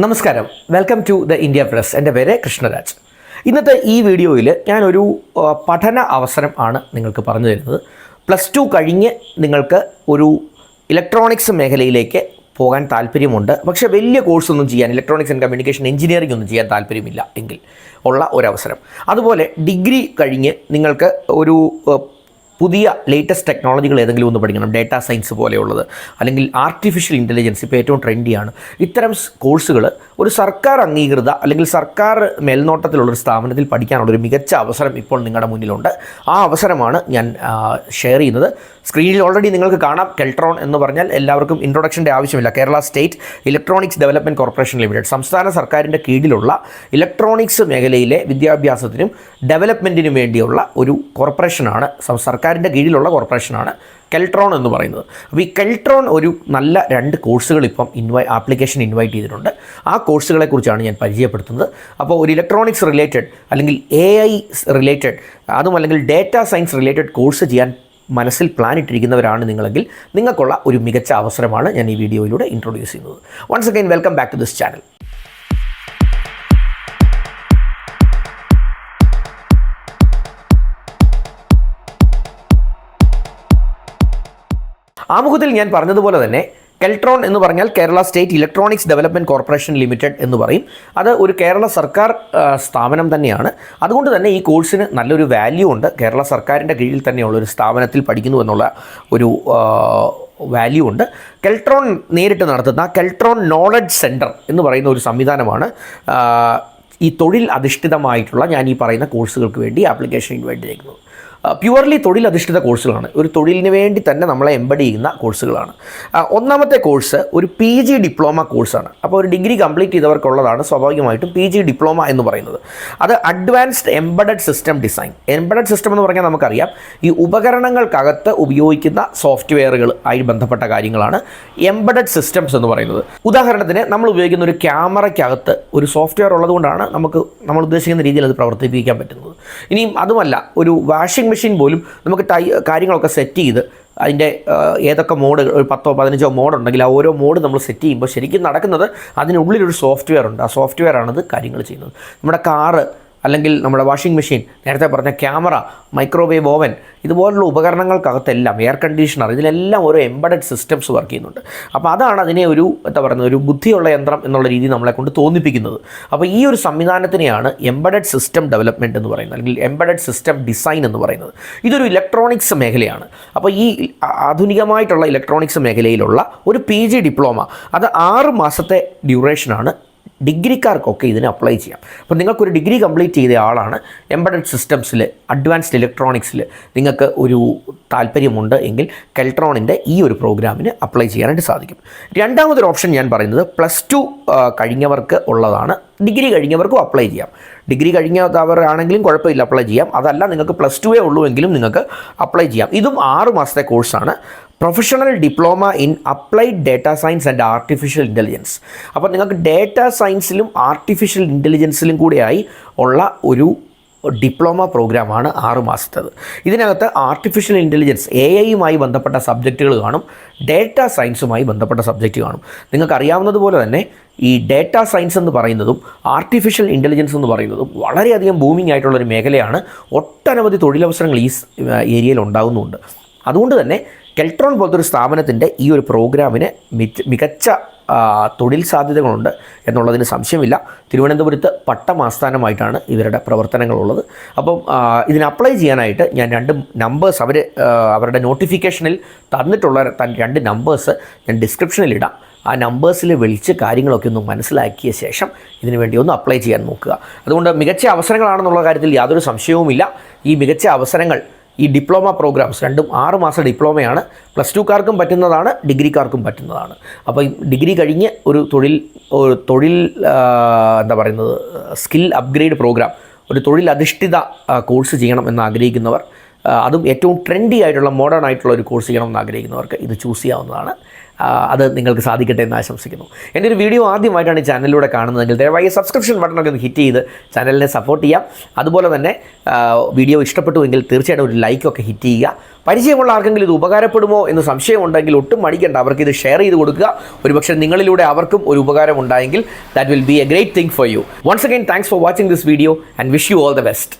നമസ്കാരം, welcome to the India Press. എൻ്റെ പേര് കൃഷ്ണരാജ്. ഇന്നത്തെ ഈ വീഡിയോയിൽ ഞാനൊരു പഠന അവസരം ആണ് നിങ്ങൾക്ക് പറഞ്ഞു തരുന്നത്. +2 കഴിഞ്ഞ് നിങ്ങൾക്ക് ഒരു ഇലക്ട്രോണിക്സ് മേഖലയിലേക്ക് പോകാൻ താല്പര്യമുണ്ട്, പക്ഷേ വലിയ കോഴ്സൊന്നും ചെയ്യാൻ, ഇലക്ട്രോണിക്സ് ആൻഡ് കമ്മ്യൂണിക്കേഷൻ എഞ്ചിനീയറിംഗ് ഒന്നും ചെയ്യാൻ താല്പര്യമില്ല എങ്കിൽ ഉള്ള ഒരവസരം. അതുപോലെ ഡിഗ്രി കഴിഞ്ഞ് നിങ്ങൾക്ക് ഒരു പുതിയ ലേറ്റസ്റ്റ് ടെക്നോളജികൾ ഏതെങ്കിലും ഒന്ന് പഠിക്കണം, ഡേറ്റാ സയൻസ് പോലെയുള്ളത്, അല്ലെങ്കിൽ ആർട്ടിഫിഷ്യൽ ഇൻ്റലിജൻസ് ഇപ്പോൾ ഏറ്റവും ട്രെൻഡിയാണ്. ഇത്തരം കോഴ്സുകൾ ഒരു സർക്കാർ അംഗീകൃത അല്ലെങ്കിൽ സർക്കാർ മേൽനോട്ടത്തിലുള്ളൊരു സ്ഥാപനത്തിൽ പഠിക്കാനുള്ളൊരു മികച്ച അവസരം ഇപ്പോൾ നിങ്ങളുടെ മുന്നിലുണ്ട്. ആ അവസരമാണ് ഞാൻ ഷെയർ ചെയ്യുന്നത്. സ്ക്രീനിൽ ഓൾറെഡി നിങ്ങൾക്ക് കാണാം. കെൽട്രോൺ എന്ന് പറഞ്ഞാൽ എല്ലാവർക്കും ഇൻട്രൊഡക്ഷൻ്റെ ആവശ്യമില്ല. Kerala State Electronics Development Corporation limited, സംസ്ഥാന സർക്കാരിൻ്റെ കീഴിലുള്ള ഇലക്ട്രോണിക്സ് മേഖലയിലെ വിദ്യാഭ്യാസത്തിനും ഡെവലപ്മെൻറ്റിനും വേണ്ടിയുള്ള ഒരു കോർപ്പറേഷനാണ്, സർക്കാരിൻ്റെ കീഴിലുള്ള കോർപ്പറേഷനാണ് കെൽട്രോൺ എന്ന് പറയുന്നത്. അപ്പോൾ ഈ കെൽട്രോൺ ഒരു നല്ല 2 കോഴ്സുകൾ ഇപ്പം ആപ്ലിക്കേഷൻ ഇൻവൈറ്റ് ചെയ്തിട്ടുണ്ട്. ആ കോഴ്സുകളെക്കുറിച്ചാണ് ഞാൻ പരിചയപ്പെടുത്തുന്നത്. അപ്പോൾ ഒരു ഇലക്ട്രോണിക്സ് റിലേറ്റഡ് അല്ലെങ്കിൽ AI റിലേറ്റഡ്, അതും അല്ലെങ്കിൽ ഡേറ്റാ സയൻസ് റിലേറ്റഡ് കോഴ്സ് ചെയ്യാൻ മനസ്സിൽ പ്ലാൻ ഇട്ടിരിക്കുന്നവരാണ് നിങ്ങളെങ്കിൽ നിങ്ങൾക്കുള്ള ഒരു മികച്ച അവസരമാണ് ഞാൻ ഈ വീഡിയോയിലൂടെ ഇൻട്രൊഡ്യൂസ് ചെയ്യുന്നത്. Once again welcome back to this channel. ആമുഖത്തിൽ ഞാൻ പറഞ്ഞതുപോലെ തന്നെ കെൽട്രോൺ എന്ന് പറഞ്ഞാൽ Kerala State Electronics Development Corporation Limited എന്ന് പറയും. അത് ഒരു കേരള സർക്കാർ സ്ഥാപനം തന്നെയാണ്. അതുകൊണ്ട് തന്നെ ഈ കോഴ്സിന് നല്ലൊരു വാല്യൂ ഉണ്ട്. കേരള സർക്കാരിൻ്റെ കീഴിൽ തന്നെയുള്ള ഒരു സ്ഥാപനത്തിൽ പഠിക്കുന്നു എന്നുള്ള ഒരു വാല്യൂ ഉണ്ട്. കെൽട്രോൺ നേരിട്ട് നടത്തുന്ന കെൽട്രോൺ നോളജ് സെൻറ്റർ എന്ന് പറയുന്ന ഒരു സംവിധാനമാണ് ഈ തൊഴിൽ അധിഷ്ഠിതമായിട്ടുള്ള ഞാൻ ഈ പറയുന്ന കോഴ്സുകൾക്ക് വേണ്ടി ആപ്ലിക്കേഷൻ ഇൻവൈറ്റ് ചെയ്യുന്നത്. പ്യുവർലി തൊഴിലധിഷ്ഠിത കോഴ്സുകളാണ്. ഒരു തൊഴിലിന് വേണ്ടി തന്നെ നമ്മളെ എംബഡ് ചെയ്യുന്ന കോഴ്സുകളാണ്. ഒന്നാമത്തെ കോഴ്സ് ഒരു PG ഡിപ്ലോമ കോഴ്സാണ്. അപ്പോൾ ഒരു ഡിഗ്രി കംപ്ലീറ്റ് ചെയ്തവർക്കുള്ളതാണ് സ്വാഭാവികമായിട്ടും PG ഡിപ്ലോമ എന്ന് പറയുന്നത്. അത് advanced embedded system design. Embedded system എന്ന് പറഞ്ഞാൽ നമുക്കറിയാം, ഈ ഉപകരണങ്ങൾക്കകത്ത് ഉപയോഗിക്കുന്ന സോഫ്റ്റ്വെയറുകൾ ആയി ബന്ധപ്പെട്ട കാര്യങ്ങളാണ് എംബഡഡ് സിസ്റ്റംസ് എന്ന് പറയുന്നത്. ഉദാഹരണത്തിന് നമ്മൾ ഉപയോഗിക്കുന്ന ഒരു ക്യാമറയ്ക്കകത്ത് ഒരു സോഫ്റ്റ്വെയർ ഉള്ളതുകൊണ്ടാണ് നമ്മൾ ഉദ്ദേശിക്കുന്ന രീതിയിൽ അത് പ്രവർത്തിപ്പിക്കാൻ പറ്റുന്നത്. ഇനിയും അതുമല്ല, ഒരു വാഷിംഗ് മെഷീൻ പോലും നമുക്ക് കാര്യങ്ങളൊക്കെ സെറ്റ് ചെയ്ത് അതിൻ്റെ ഏതൊക്കെ മോഡ്, ഒരു 10ഓ 15ഓ മോഡ് ഉണ്ടെങ്കിൽ ആ ഓരോ മോഡ് നമ്മൾ സെറ്റ് ചെയ്യുമ്പോൾ ശരിക്കും നടക്കുന്നത് അതിനുള്ളിലൊരു സോഫ്റ്റ്വെയർ ഉണ്ട്. ആ സോഫ്റ്റ്വെയർ ആണത് കാര്യങ്ങൾ ചെയ്യുന്നത്. നമ്മുടെ കാറ് അല്ലെങ്കിൽ നമ്മുടെ വാഷിംഗ് മെഷീൻ, നേരത്തെ പറഞ്ഞ ക്യാമറ, മൈക്രോവേവ് ഓവൻ, ഇതുപോലുള്ള ഉപകരണങ്ങൾക്കകത്തെല്ലാം, എയർ കണ്ടീഷണർ, ഇതിലെല്ലാം ഓരോ എംബഡഡ് സിസ്റ്റംസ് വർക്ക് ചെയ്യുന്നുണ്ട്. അപ്പോൾ അതാണ് അതിനെ ഒരു ഒരു ബുദ്ധിയുള്ള യന്ത്രം എന്നുള്ള രീതി നമ്മളെ കൊണ്ട് തോന്നിപ്പിക്കുന്നത്. അപ്പോൾ ഈ ഒരു സംവിധാനത്തിനെയാണ് എംബഡഡ് സിസ്റ്റം ഡെവലപ്മെൻറ്റ് എന്ന് പറയുന്നത്, അല്ലെങ്കിൽ എംബഡഡ് സിസ്റ്റം ഡിസൈൻ എന്ന് പറയുന്നത്. ഇതൊരു ഇലക്ട്രോണിക്സ് മേഖലയാണ്. അപ്പോൾ ഈ ആധുനികമായിട്ടുള്ള ഇലക്ട്രോണിക്സ് മേഖലയിലുള്ള ഒരു PG ഡിപ്ലോമ, അത് 6 മാസത്തെ ഡ്യൂറേഷനാണ്. ഡിഗ്രിക്കാർക്കൊക്കെ ഇതിന് അപ്ലൈ ചെയ്യാം. അപ്പോൾ നിങ്ങൾക്കൊരു ഡിഗ്രി കംപ്ലീറ്റ് ചെയ്ത ആളാണ്, എംബഡഡ് സിസ്റ്റംസിൽ, അഡ്വാൻസ്ഡ് ഇലക്ട്രോണിക്സിൽ നിങ്ങൾക്ക് ഒരു താല്പര്യമുണ്ട് എങ്കിൽ കെൽട്രോണിൻ്റെ ഈ ഒരു പ്രോഗ്രാമിന് അപ്ലൈ ചെയ്യാനായിട്ട് സാധിക്കും. രണ്ടാമതൊരു ഓപ്ഷൻ ഞാൻ പറയുന്നത് +2 കഴിഞ്ഞവർക്ക് ഉള്ളതാണ്. ഡിഗ്രി കഴിഞ്ഞവർക്കും അപ്ലൈ ചെയ്യാം. ഡിഗ്രി കഴിഞ്ഞവരാണെങ്കിലും കുഴപ്പമില്ല, അപ്ലൈ ചെയ്യാം. അതല്ല, നിങ്ങൾക്ക് +2 ഉള്ളൂ എങ്കിലും നിങ്ങൾക്ക് അപ്ലൈ ചെയ്യാം. ഇതും 6 മാസത്തെ കോഴ്സാണ്. Professional diploma in applied data science and artificial intelligence. അപ്പോൾ നിങ്ങൾക്ക് ഡേറ്റാ സയൻസിലും ആർട്ടിഫിഷ്യൽ ഇൻ്റലിജൻസിലും കൂടെയായി ഉള്ള ഒരു ഡിപ്ലോമ പ്രോഗ്രാമാണ് 6 മാസത്തേത്. ഇതിനകത്ത് ആർട്ടിഫിഷ്യൽ ഇൻ്റലിജൻസ്, AI ബന്ധപ്പെട്ട സബ്ജക്റ്റുകൾ കാണും, ഡേറ്റാ സയൻസുമായി ബന്ധപ്പെട്ട സബ്ജക്റ്റ് കാണും. നിങ്ങൾക്കറിയാവുന്നതുപോലെ തന്നെ ഈ ഡേറ്റാ സയൻസ് എന്ന് പറയുന്നതും ആർട്ടിഫിഷ്യൽ ഇൻ്റലിജൻസ് എന്ന് പറയുന്നതും വളരെയധികം ബൂമിംഗ് ആയിട്ടുള്ളൊരു മേഖലയാണ്. ഒട്ടനവധി തൊഴിലവസരങ്ങൾ ഈ ഏരിയയിൽ ഉണ്ടാകുന്നുണ്ട്. അതുകൊണ്ട് തന്നെ കെൽട്രോൺ പോലത്തെ ഒരു സ്ഥാപനത്തിൻ്റെ ഈ ഒരു പ്രോഗ്രാമിന് മികച്ച തൊഴിൽ സാധ്യതകളുണ്ട് എന്നുള്ളതിന് സംശയമില്ല. തിരുവനന്തപുരത്ത് പട്ടം ആസ്ഥാനമായിട്ടാണ് ഇവരുടെ പ്രവർത്തനങ്ങളുള്ളത്. അപ്പം ഇതിന് അപ്ലൈ ചെയ്യാനായിട്ട് ഞാൻ 2 നമ്പേഴ്സ് അവരുടെ നോട്ടിഫിക്കേഷനിൽ തന്നിട്ടുള്ള 2 നമ്പേഴ്സ് ഞാൻ ഡിസ്ക്രിപ്ഷനിൽ ഇടാം. ആ നമ്പേഴ്സിൽ വിളിച്ച് കാര്യങ്ങളൊക്കെ ഒന്ന് മനസ്സിലാക്കിയ ശേഷം ഇതിനു വേണ്ടി ഒന്ന് അപ്ലൈ ചെയ്യാൻ നോക്കുക. അതുകൊണ്ട് മികച്ച അവസരങ്ങളാണെന്നുള്ള കാര്യത്തിൽ യാതൊരു സംശയവുമില്ല. ഈ മികച്ച അവസരങ്ങൾ, ഈ ഡിപ്ലോമ പ്രോഗ്രാംസ് രണ്ടും 6 മാസ ഡിപ്ലോമയാണ്. +2കാർക്കും പറ്റുന്നതാണ്, ഡിഗ്രിക്കാർക്കും പറ്റുന്നതാണ്. അപ്പോൾ ഡിഗ്രി കഴിഞ്ഞ് ഒരു തൊഴിൽ സ്കിൽ അപ്ഗ്രേഡ് പ്രോഗ്രാം, ഒരു തൊഴിലധിഷ്ഠിത കോഴ്സ് ചെയ്യണം എന്ന് ആഗ്രഹിക്കുന്നവർ, അതും ഏറ്റവും ട്രെൻഡി ആയിട്ടുള്ള മോഡേൺ ആയിട്ടുള്ള ഒരു കോഴ്സ് ചെയ്യണമെന്ന് ആഗ്രഹിക്കുന്നവർക്ക് ഇത് ചൂസ് ചെയ്യാവുന്നതാണ്. അത് നിങ്ങൾക്ക് സാധിക്കട്ടെ എന്ന് ആശംസിക്കുന്നു. എൻ്റെ ഒരു വീഡിയോ ആദ്യമായിട്ടാണ് ഈ ചാനലിലൂടെ കാണുന്നതെങ്കിൽ ദയവായി സബ്സ്ക്രിപ്ഷൻ ബട്ടണൊക്കെ ഒന്ന് ഹിറ്റ് ചെയ്ത് ചാനലിനെ സപ്പോർട്ട് ചെയ്യാം. അതുപോലെ തന്നെ വീഡിയോ ഇഷ്ടപ്പെട്ടുവെങ്കിൽ തീർച്ചയായിട്ടും ഒരു ലൈക്കൊക്കെ ഹിറ്റ് ചെയ്യുക. പരിചയമുള്ള ആർക്കെങ്കിലും ഇത് ഉപകാരപ്പെടുമോ എന്ന് സംശയമുണ്ടെങ്കിൽ ഒട്ടും മടിക്കേണ്ട, അവർക്കിത് ഷെയർ ചെയ്ത് കൊടുക്കുക. ഒരുപക്ഷെ നിങ്ങളിലൂടെ അവർക്കും ഒരു ഉപകാരം ഉണ്ടായെങ്കിൽ that will be a great thing for you. Once again thanks for watching this video and wish you all the best.